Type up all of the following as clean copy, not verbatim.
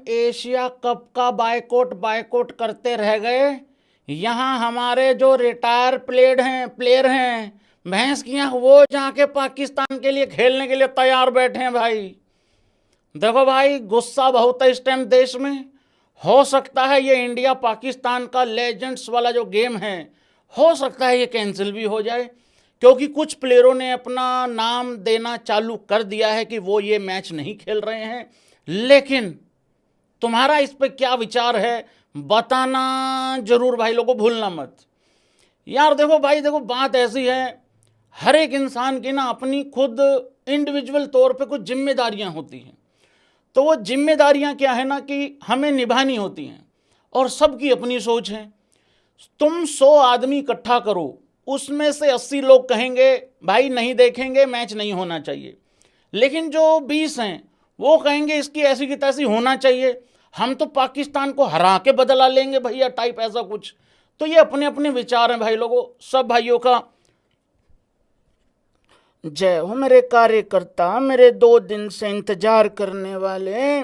Asia cup का boycott करते रह गए। यहाँ हमारे जो रिटायर प्लेयर हैं भैंस की आंख, वो जाके पाकिस्तान के लिए खेलने के लिए तैयार बैठे हैं भाई। देखो भाई, गुस्सा बहुत है इस टाइम देश में। हो सकता है ये इंडिया पाकिस्तान का लेजेंड्स वाला जो गेम है, हो सकता है ये कैंसिल भी हो जाए, क्योंकि कुछ प्लेयरों ने अपना नाम देना चालू कर दिया है कि वो ये मैच नहीं खेल रहे हैं। लेकिन तुम्हारा इस पे क्या विचार है, बताना जरूर भाई लोगों, भूलना मत यार। देखो भाई, देखो बात ऐसी है, हर एक इंसान की ना अपनी खुद इंडिविजुअल तौर पे कुछ जिम्मेदारियां होती हैं। तो वो जिम्मेदारियां क्या है ना कि हमें निभानी होती हैं, और सबकी अपनी सोच है। तुम 100 आदमी इकट्ठा करो, उसमें से 80 लोग कहेंगे भाई नहीं देखेंगे, मैच नहीं होना चाहिए। लेकिन जो 20 हैं वो कहेंगे इसकी ऐसी की तैसी होना चाहिए, हम तो पाकिस्तान को हरा के बदला लेंगे भैया, टाइप ऐसा कुछ। तो ये अपने अपने विचार हैं भाई लोगों। सब भाइयों का जय हो मेरे कार्यकर्ता, मेरे 2 दिन से इंतजार करने वाले,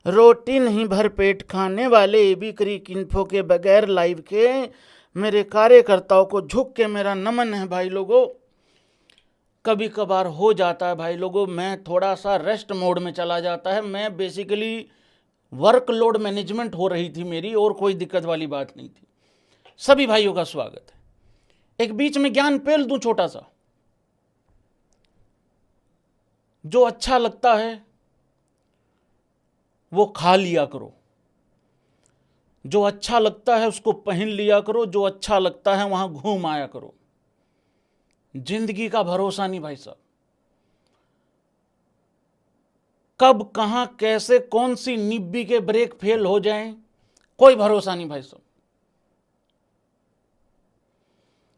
रोटी नहीं भर पेट खाने वाले, एबी क्रिक इन्फो के बगैर लाइव के मेरे कार्यकर्ताओं को झुक के मेरा नमन है भाई लोगों। कभी कभार हो जाता है भाई लोगों, मैं थोड़ा सा रेस्ट मोड में चला जाता है। मैं बेसिकली वर्कलोड मैनेजमेंट हो रही थी मेरी, और कोई दिक्कत वाली बात नहीं थी। सभी भाइयों का स्वागत है। एक बीच में ज्ञान पेल दूं छोटा सा, जो अच्छा लगता है वो खा लिया करो, जो अच्छा लगता है उसको पहन लिया करो, जो अच्छा लगता है वहां घूम आया करो। जिंदगी का भरोसा नहीं भाई साहब, कब कहां कैसे कौन सी निब्बी के ब्रेक फेल हो जाएं, कोई भरोसा नहीं भाई साहब।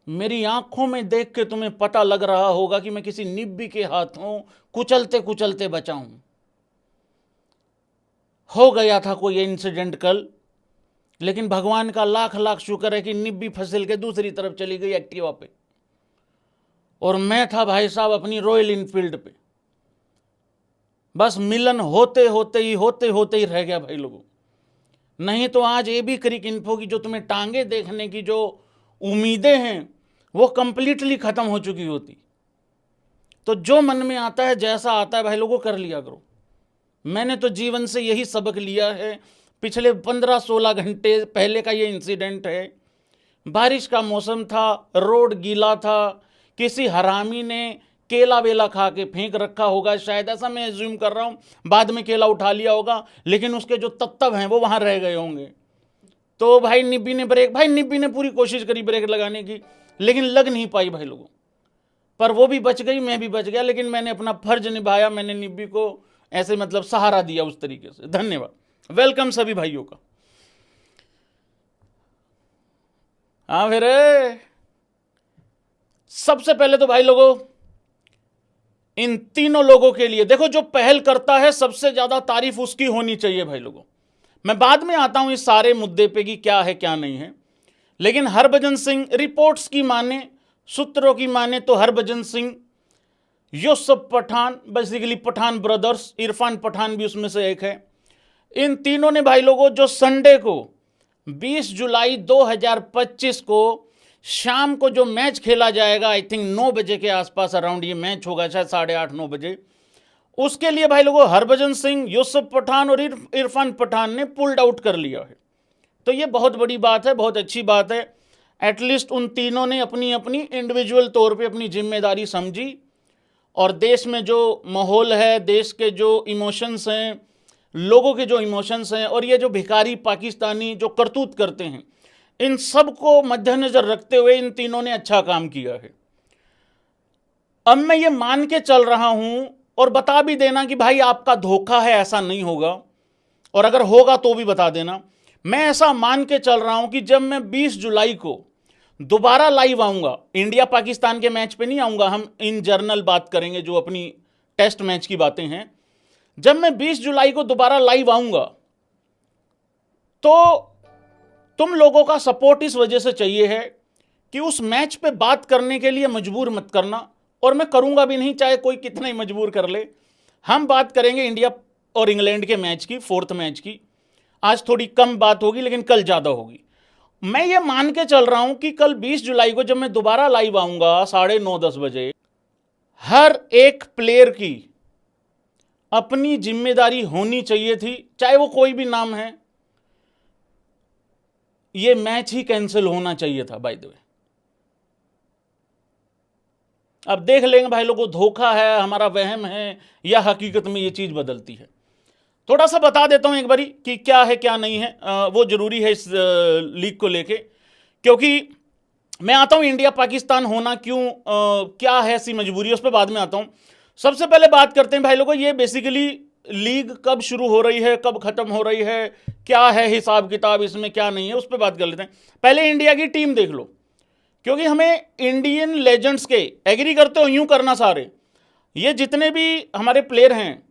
मेरी आंखों में देख के तुम्हें पता लग रहा होगा कि मैं किसी निब्बी के हाथों कुचलते कुचलते बचा हूं। हो गया था कोई इंसिडेंट कल, लेकिन भगवान का लाख लाख शुक्र है कि निब्बी फसल के दूसरी तरफ चली गई एक्टिवा पे, और मैं था भाई साहब अपनी रॉयल इनफील्ड पे। बस मिलन होते होते ही रह गया भाई लोगों। नहीं तो आज एबी क्रिक इन्फो की जो तुम्हें टांगे देखने की जो उम्मीदें हैं वो कंप्लीटली खत्म हो चुकी होती। तो जो मन में आता है, जैसा आता है भाई लोगों, कर लिया करो। मैंने तो जीवन से यही सबक लिया है। पिछले 15-16 घंटे पहले का ये इंसिडेंट है। बारिश का मौसम था, रोड गीला था, किसी हरामी ने केला वेला खा के फेंक रखा होगा, शायद ऐसा मैं एज्यूम कर रहा हूं। बाद में केला उठा लिया होगा, लेकिन उसके जो तत्व हैं वो वहां रह गए होंगे। तो भाई निब्बी ने पूरी कोशिश करी ब्रेक लगाने की, लेकिन लग नहीं पाई भाई लोगों। पर वो भी बच गई, मैं भी बच गया, लेकिन मैंने अपना फर्ज निभाया। मैंने निब्बी को ऐसे मतलब सहारा दिया उस तरीके से। धन्यवाद। वेलकम सभी भाइयों का। हाँ फिर सबसे पहले तो भाई लोगों इन तीनों लोगों के लिए देखो, जो पहल करता है सबसे ज्यादा तारीफ उसकी होनी चाहिए भाई लोगों। मैं बाद में आता हूं इस सारे मुद्दे पे कि क्या है क्या नहीं है, लेकिन हरभजन सिंह रिपोर्ट्स की माने, सूत्रों की माने तो हरभजन सिंह, यूसुफ पठान, बेसिकली पठान ब्रदर्स, इरफान पठान भी उसमें से एक है। इन तीनों ने भाई लोगों जो संडे को 20 जुलाई 2025 को शाम को जो मैच खेला जाएगा, आई थिंक 9 बजे के आसपास अराउंड ये मैच होगा, शायद 8:30-9 बजे, उसके लिए भाई लोगों हरभजन सिंह, यूसुफ पठान और इरफान पठान ने पुल्ड आउट कर लिया है। तो ये बहुत बड़ी बात है, बहुत अच्छी बात है। एटलीस्ट उन तीनों ने अपनी अपनी इंडिविजुअल तौर पे अपनी जिम्मेदारी समझी, और देश में जो माहौल है, देश के जो इमोशंस हैं, लोगों के जो इमोशंस हैं, और ये जो भिखारी पाकिस्तानी जो करतूत करते हैं, इन सब को मद्देनजर रखते हुए इन तीनों ने अच्छा काम किया है। अब मैं ये मान के चल रहा हूं, और बता भी देना कि भाई आपका धोखा है, ऐसा नहीं होगा, और अगर होगा तो भी बता देना। मैं ऐसा मान के चल रहा हूं कि जब मैं 20 जुलाई को दोबारा लाइव आऊंगा, इंडिया पाकिस्तान के मैच पे नहीं आऊंगा, हम इन जर्नल बात करेंगे जो अपनी टेस्ट मैच की बातें हैं। जब मैं 20 जुलाई को दोबारा लाइव आऊंगा तो तुम लोगों का सपोर्ट इस वजह से चाहिए है कि उस मैच पे बात करने के लिए मजबूर मत करना, और मैं करूंगा भी नहीं, चाहे कोई कितना ही मजबूर कर ले। हम बात करेंगे इंडिया और इंग्लैंड के मैच की, 4th मैच की। आज थोड़ी कम बात होगी लेकिन कल ज़्यादा होगी। मैं ये मान के चल रहा हूं कि कल 20 जुलाई को जब मैं दोबारा लाइव आऊंगा 9:30-10 बजे, हर एक प्लेयर की अपनी जिम्मेदारी होनी चाहिए थी, चाहे वो कोई भी नाम है। ये मैच ही कैंसिल होना चाहिए था बाय द वे। अब देख लेंगे भाई लोगों, धोखा है, हमारा वहम है, या हकीकत में ये चीज बदलती है। थोड़ा सा बता देता हूं एक बारी कि क्या है क्या नहीं है, वो जरूरी है इस लीग को लेके, क्योंकि मैं आता हूं इंडिया पाकिस्तान होना क्यों, क्या है ऐसी मजबूरी, उस पर बाद में आता हूं। सबसे पहले बात करते हैं भाई लोगों, ये बेसिकली लीग कब शुरू हो रही है, कब खत्म हो रही है, क्या है हिसाब किताब इसमें, क्या नहीं है, उस पर बात कर लेते हैं। पहले इंडिया की टीम देख लो, क्योंकि हमें इंडियन लेजेंड्स के, एग्री करते हो यूं करना सारे, ये जितने भी हमारे प्लेयर हैं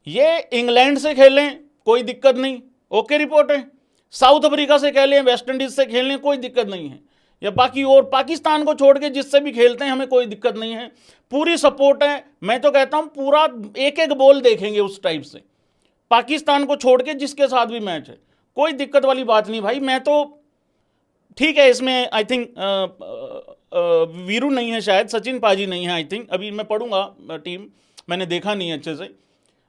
ये इंग्लैंड से खेलें कोई दिक्कत नहीं, ओके रिपोर्ट है। साउथ अफ्रीका से खेलें, वेस्ट इंडीज से खेलें, कोई दिक्कत नहीं है, या बाकी और पाकिस्तान को छोड़ के जिससे भी खेलते हैं हमें कोई दिक्कत नहीं है, पूरी सपोर्ट है। मैं तो कहता हूं पूरा एक एक बॉल देखेंगे उस टाइप से, पाकिस्तान को छोड़ के जिसके साथ भी मैच है, कोई दिक्कत वाली बात नहीं भाई। मैं तो ठीक है, इसमें आई थिंक वीरू नहीं है, शायद सचिन पाजी नहीं है आई थिंक, अभी मैं पढ़ूंगा टीम, मैंने देखा नहीं है अच्छे से,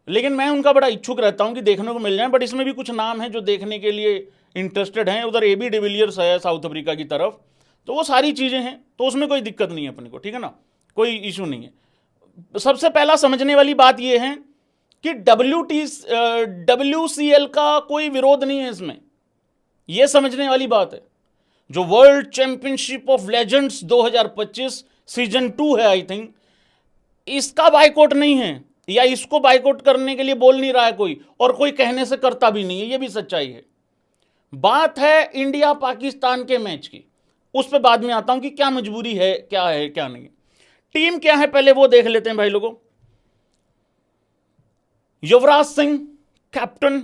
लेकिन मैं उनका बड़ा इच्छुक रहता हूं कि देखने को मिल जाए। बट इसमें भी कुछ नाम हैं जो देखने के लिए इंटरेस्टेड हैं, उधर AB डिविलियर्स है साउथ अफ्रीका की तरफ, तो वो सारी चीज़ें हैं, तो उसमें कोई दिक्कत नहीं है अपने को, ठीक है ना, कोई इशू नहीं है। सबसे पहला समझने वाली बात यह है कि WCL का कोई विरोध नहीं है इसमें, यह समझने वाली बात है। जो world championship of legends 2025 season 2 है आई थिंक, इसका बाइकआउट नहीं है, या इसको बाइकआउट करने के लिए बोल नहीं रहा है कोई, और कोई कहने से करता भी नहीं है, यह भी सच्चाई है। बात है इंडिया पाकिस्तान के मैच की, उस पर बाद में आता हूं कि क्या मजबूरी है क्या नहीं। टीम क्या है पहले वो देख लेते हैं भाई लोगों। युवराज सिंह कैप्टन,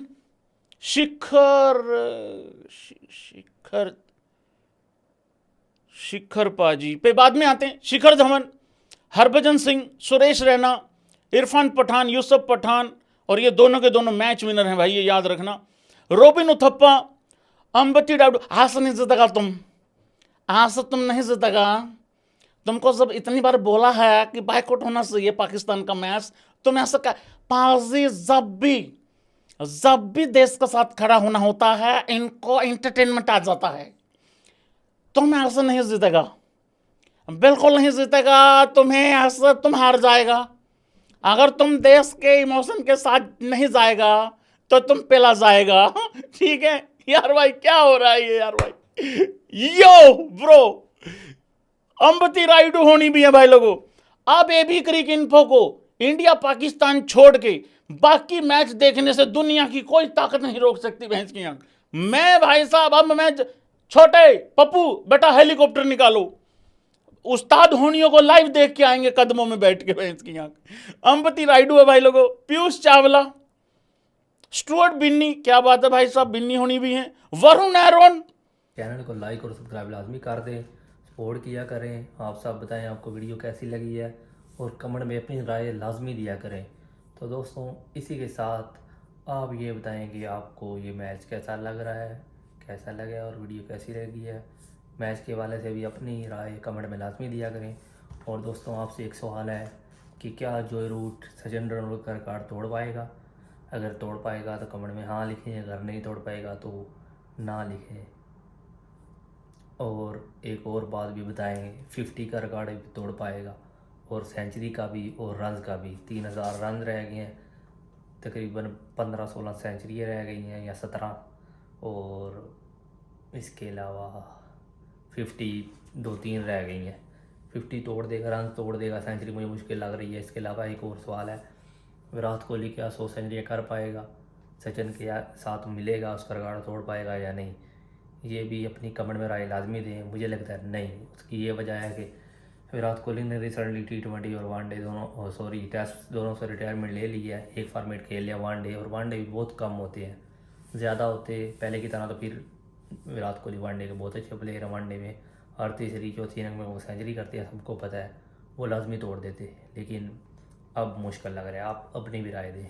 शिखर पाजी पे बाद में आते हैं, शिखर धवन, हरभजन सिंह, सुरेश रैना, इरफान पठान, यूसुफ पठान, और ये दोनों के दोनों मैच विनर हैं भाई, ये याद रखना। रोबिन उथप्पा, अंबती रायडू। आज नहीं जीतेगा तुम, आज तुम नहीं जीतेगा, तुमको जब इतनी बार बोला है कि बाइकआउट होना चाहिए पाकिस्तान का मैच, तुम ऐसा क्या पाजी, जब भी देश के साथ खड़ा होना होता है इनको एंटरटेनमेंट आ जाता है। तुम ऐसे नहीं जीतेगा, बिल्कुल नहीं जीतेगा, तुम्हें ऐसे तुम हार जाएगा। अगर तुम देश के इमोशन के साथ नहीं जाएगा तो तुम पेला जाएगा। ठीक है यार भाई, क्या हो रहा है ये यार भाई, यो ब्रो, अंबती रायडू होनी भी है भाई लोगों। अब AB क्रिक इन्फो को इंडिया पाकिस्तान छोड़ के बाकी मैच देखने से दुनिया की कोई ताकत नहीं रोक सकती भैंस की आंख। मैं भाई साहब, अब मैं छोटे पप्पू बेटा हेलीकॉप्टर निकालो, उस्ताद होनियों को लाइव देख के आएंगे कदमों में बैठ के भैंस की आंख। अंबती रायडू है भाई लोगों, पीयूष चावला, स्टुअर्ट बिन्नी, क्या बात है भाई साहब, बिन्नी होनी भी है, वरुण एरोन। चैनल को लाइक और सब्सक्राइब लाजमी कर दें, सपोर्ट किया करें। आप सब बताएं आपको वीडियो कैसी लगी है, और कमेंट में अपनी राय लाजमी दिया करें। तो दोस्तों, इसी के साथ आप ये बताएं कि आपको ये मैच कैसा लग रहा है, कैसा लगा, और वीडियो कैसी लगी है। मैच के हवाले से भी अपनी राय कमेंट में लाजमी दिया करें। और दोस्तों, आपसे एक सवाल है कि क्या Joe Root Sachin Tendulkar record तोड़ पाएगा? अगर तोड़ पाएगा तो कमेंट में हाँ लिखें, अगर नहीं तोड़ पाएगा तो ना लिखें। और एक और बात भी बताएं, 50 का रिकॉर्ड भी तोड़ पाएगा, और सेंचुरी का भी और रन का भी। 3000 रन रह गए हैं, तकरीबन 15-16 सेंचुरी रह गई हैं या 17, और इसके अलावा 50 2-3 रह गई हैं। 50 तोड़ देगा, रन तोड़ देगा, सेंचुरी मुझे मुश्किल लग रही है। इसके अलावा एक और सवाल है, विराट कोहली क्या 100 सेंचुरी कर पाएगा? सचिन के साथ मिलेगा, उसका रिकॉर्ड तोड़ पाएगा या नहीं? ये भी अपनी कमेंट में राय लाजमी दें। मुझे लगता है नहीं। उसकी ये वजह है कि विराट कोहली ने रिसेंटली T20 और वनडे दोनों, टेस्ट दोनों से रिटायरमेंट ले लिया है। एक फॉर्मेट खेल लिया वनडे, और वनडे भी बहुत कम होते हैं, ज़्यादा होते पहले की तरह। तो फिर विराट कोहली वनडे के बहुत अच्छे प्लेयर हैं, वनडे में हर तीसरी चौथी इनिंग में वो सेंचुरी करते हैं, सबको पता है, वो लाजमी तोड़ देते। लेकिन अब मुश्किल लग रहा है, आप अपनी भी राय दें।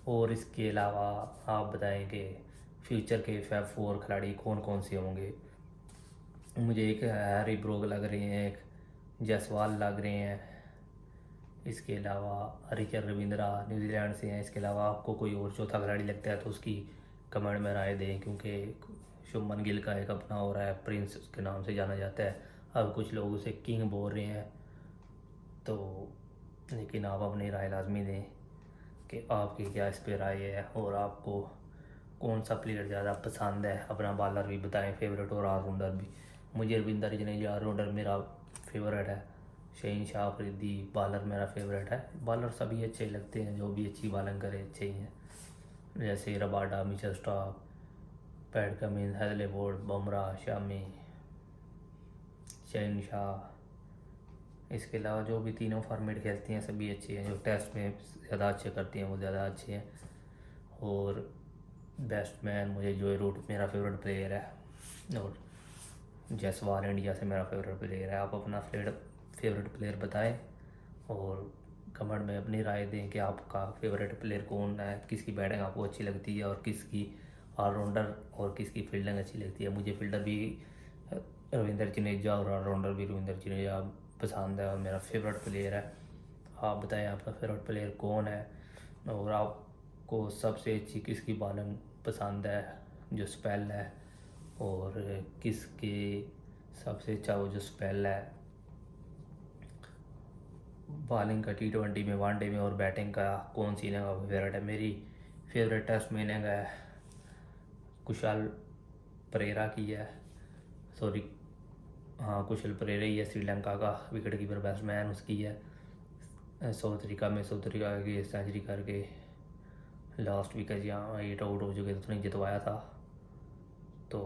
और इसके अलावा आप बताएं कि फ्यूचर के फैब 4 खिलाड़ी कौन कौन से होंगे। मुझे एक हैरी ब्रूक लग रहे हैं, एक जायसवाल लग रहे हैं, इसके अलावा रिचर्ड रविंद्रा न्यूजीलैंड से हैं। इसके अलावा आपको कोई और चौथा खिलाड़ी लगता है तो उसकी कमेंट में राय दें, क्योंकि शुभमन गिल का एक अपना हो रहा है, प्रिंस उसके नाम से जाना जाता है। अब कुछ लोग उसे किंग बोल रहे हैं, तो लेकिन आप अपनी राय लाजमी दें कि आपकी क्या इस पर राय है और आपको कौन सा प्लेयर ज़्यादा पसंद है। अपना बॉलर भी बताएं फेवरेट और ऑलराउंडर भी। मुझे रविंदर जडेजा ऑलराउंडर मेरा फेवरेट है, शहीन शाह अफरीदी बॉलर मेरा फेवरेट है। बॉलर सभी अच्छे लगते हैं, जो भी अच्छी बॉलिंग करे अच्छे ही हैं, जैसे Rabada, Mitchell Starc, Pat Cummins, Hazlewood, Bumrah, Shami, Shaheen Shah. इसके अलावा जो भी तीनों फॉर्मेट खेलते हैं सभी अच्छे हैं। जो टेस्ट में ज़्यादा अच्छे करते हैं वो ज़्यादा अच्छे हैं। और बैट्समैन मुझे जोए रूट मेरा फेवरेट प्लेयर है, और जायसवाल इंडिया से मेरा फेवरेट प्लेयर है। आप अपना फेवरेट प्लेयर बताएं और कमेंट में अपनी राय दें कि आपका फेवरेट प्लेयर कौन है, किसकी बैटिंग आपको अच्छी लगती है और किसकी ऑलराउंडर और किसकी फील्डिंग अच्छी लगती है। मुझे फील्डर भी रविंद्र जडेजा और ऑलराउंडर भी रविंद्र जडेजा पसंद है और मेरा फेवरेट प्लेयर है। आप बताएं आपका फेवरेट प्लेयर कौन है और आपको सबसे अच्छी किसकी बॉलिंग पसंद है, जो स्पेल है, और किसके सबसे अच्छा वो जो स्पेल है बॉलिंग का T20 में, वनडे में और बैटिंग का कौन सी इनिंग आपका फेवरेट है। मेरी फेवरेट टेस्ट में इनिंग है कुशाल परेरा की है, सॉरी हाँ कुशल परेरा ही है, श्रीलंका का विकेट कीपर बैट्समैन उसकी है। साउथ अफ्रीका में साउथ अफ्रीका की सेंचुरी करके लास्ट विकेट जहाँ 8 आउट हो चुके थे उसने जितवाया था। तो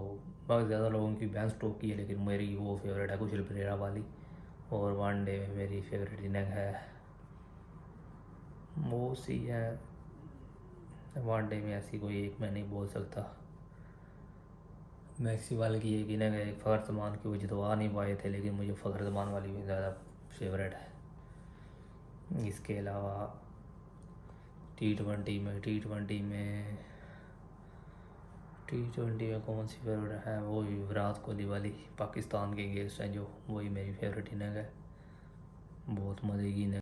बहुत ज़्यादा लोगों की बेन स्टोक की है, लेकिन मेरी वो फेवरेट है कुशल परेरा वाली। और वनडे में मेरी फेवरेट इनिंग है वो सी है, वनडे में ऐसी कोई एक मैं नहीं बोल सकता। मैक्सीवाल की एक इनिंग है, फ़खर जमान की वो जितवा नहीं पाए थे, लेकिन मुझे फ़खर जमान वाली भी ज़्यादा फेवरेट है। इसके अलावा टी ट्वेंटी में कौन सी फेवरेट है, वो विराट कोहली वाली पाकिस्तान के अगेंस्ट है जो, वही मेरी फेवरेट इनिंग है। बहुत मज़े की इनिंग